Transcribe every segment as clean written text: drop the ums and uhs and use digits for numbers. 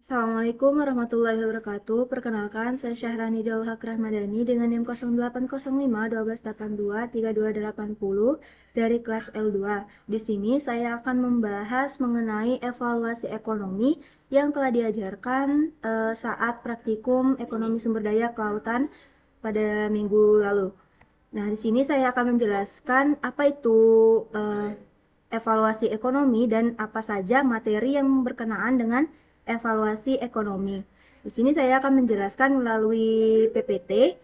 Assalamualaikum warahmatullahi wabarakatuh. Perkenalkan, saya Syahrani Daul Haq Rahmadani dengan NIM 0805 1282 3280 dari kelas L2. Di sini saya akan membahas mengenai evaluasi ekonomi yang telah diajarkan saat praktikum ekonomi sumber daya kelautan pada minggu lalu. Nah, di sini saya akan menjelaskan apa itu evaluasi ekonomi dan apa saja materi yang berkenaan dengan evaluasi ekonomi. Di sini saya akan menjelaskan melalui PPT.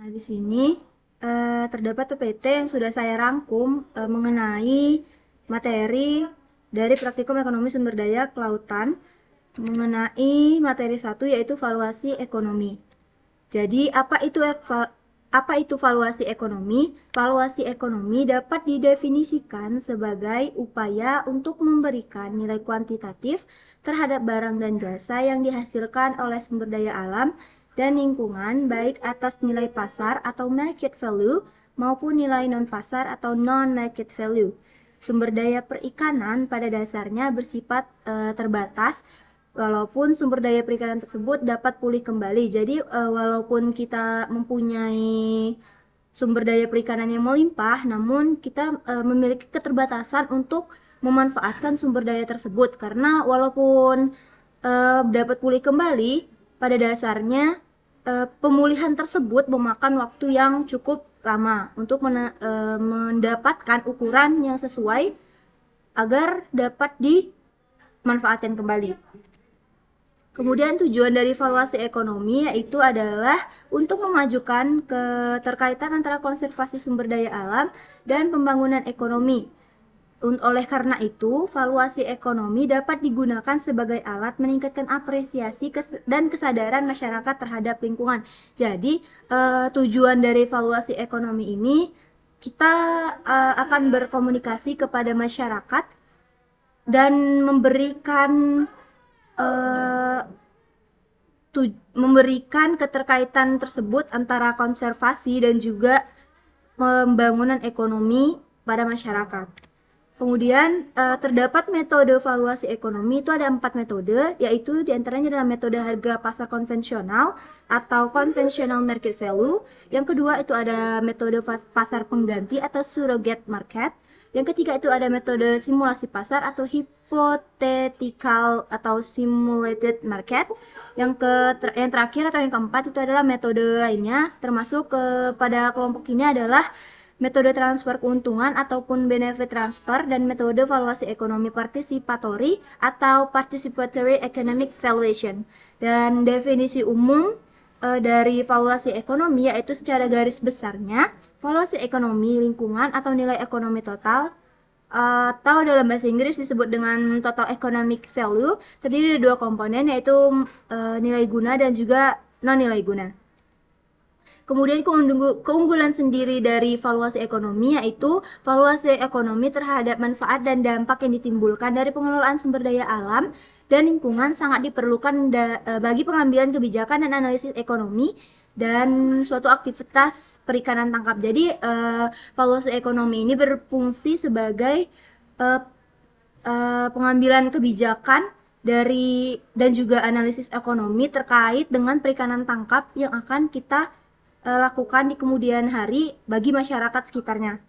Nah, di sini terdapat PPT yang sudah saya rangkum mengenai materi dari praktikum ekonomi sumber daya kelautan mengenai materi 1 yaitu valuasi ekonomi. Jadi, apa itu valuasi ekonomi? Valuasi ekonomi dapat didefinisikan sebagai upaya untuk memberikan nilai kuantitatif terhadap barang dan jasa yang dihasilkan oleh sumber daya alam dan lingkungan, baik atas nilai pasar atau market value maupun nilai non-pasar atau non-market value. Sumber daya perikanan pada dasarnya bersifat terbatas, walaupun sumber daya perikanan tersebut dapat pulih kembali. Jadi walaupun kita mempunyai sumber daya perikanan yang melimpah, namun kita memiliki keterbatasan untuk memanfaatkan sumber daya tersebut karena walaupun dapat pulih kembali, pada dasarnya pemulihan tersebut memakan waktu yang cukup lama untuk mendapatkan ukuran yang sesuai agar dapat dimanfaatkan kembali. Kemudian tujuan dari valuasi ekonomi yaitu adalah untuk memajukan keterkaitan antara konservasi sumber daya alam dan pembangunan ekonomi. Oleh karena itu, valuasi ekonomi dapat digunakan sebagai alat meningkatkan apresiasi dan kesadaran masyarakat terhadap lingkungan. Jadi, tujuan dari valuasi ekonomi ini kita akan berkomunikasi kepada masyarakat dan memberikan keterkaitan tersebut antara konservasi dan juga pembangunan ekonomi pada masyarakat. Kemudian terdapat metode valuasi ekonomi itu ada 4 metode, yaitu diantaranya adalah metode harga pasar konvensional atau conventional market value. Yang kedua itu ada metode pasar pengganti atau surrogate market. Yang ketiga itu ada metode simulasi pasar atau hypothetical atau simulated market. Yang terakhir atau yang keempat itu adalah metode lainnya, termasuk pada kelompok ini adalah metode transfer keuntungan ataupun benefit transfer dan metode valuasi ekonomi participatory atau participatory economic valuation. Dan definisi umum dari valuasi ekonomi yaitu secara garis besarnya, valuasi ekonomi lingkungan atau nilai ekonomi total atau dalam bahasa Inggris disebut dengan total economic value terdiri dari dua komponen yaitu nilai guna dan juga non nilai guna. Kemudian keunggulan sendiri dari valuasi ekonomi yaitu valuasi ekonomi terhadap manfaat dan dampak yang ditimbulkan dari pengelolaan sumber daya alam dan lingkungan sangat diperlukan bagi pengambilan kebijakan dan analisis ekonomi dan suatu aktivitas perikanan tangkap. Jadi valuasi ekonomi ini berfungsi sebagai pengambilan kebijakan dari dan juga analisis ekonomi terkait dengan perikanan tangkap yang akan kita lakukan di kemudian hari bagi masyarakat sekitarnya.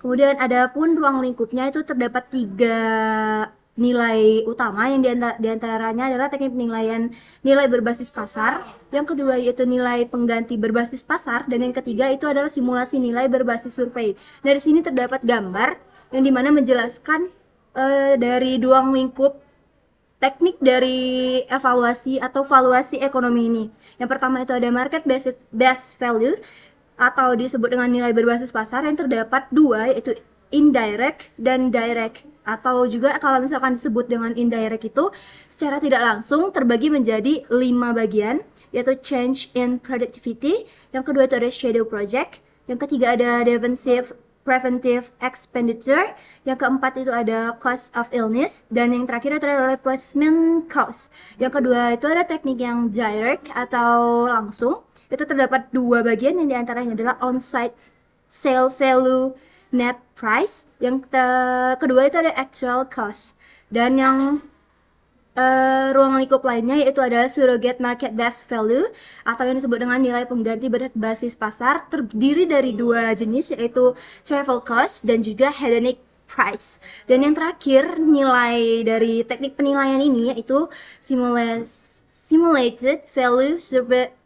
Kemudian ada pun ruang lingkupnya itu terdapat 3 nilai utama yang diantaranya adalah teknik penilaian nilai berbasis pasar, yang kedua yaitu nilai pengganti berbasis pasar, dan yang ketiga itu adalah simulasi nilai berbasis survei. Dari sini terdapat gambar yang dimana menjelaskan dari ruang lingkup teknik dari evaluasi atau valuasi ekonomi ini. Yang pertama itu ada market based value atau disebut dengan nilai berbasis pasar yang terdapat 2 yaitu indirect dan direct, atau juga kalau misalkan disebut dengan indirect itu secara tidak langsung terbagi menjadi 5 bagian yaitu change in productivity, yang kedua itu ada shadow project, yang ketiga ada defensive preventive expenditure, yang keempat itu ada cost of illness, dan yang terakhir itu ada replacement cost. Yang kedua itu ada teknik yang direct atau langsung. Itu terdapat dua bagian, yang diantaranya adalah on-site sale value net price. Yang kedua itu ada actual cost. Dan yang ruang lingkup lainnya yaitu ada surrogate market based value atau yang disebut dengan nilai pengganti berbasis pasar, terdiri dari dua jenis yaitu travel cost dan juga hedonic price. Dan yang terakhir, nilai dari teknik penilaian ini yaitu simulated value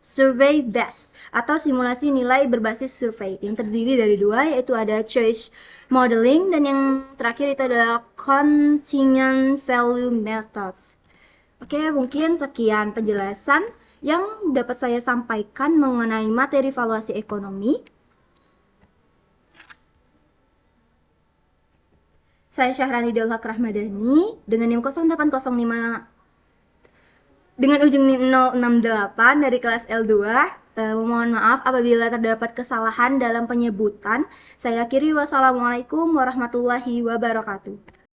survey based atau simulasi nilai berbasis survei, yang terdiri dari dua yaitu ada choice modeling dan yang terakhir itu adalah contingent value method. Oke, mungkin sekian penjelasan yang dapat saya sampaikan mengenai materi valuasi ekonomi. Saya Syahrani Delhak Rahmadani dengan NIM 0805 dengan ujung NIM 068 dari kelas L2. Mohon maaf apabila terdapat kesalahan dalam penyebutan. Saya akhiri, wassalamualaikum warahmatullahi wabarakatuh.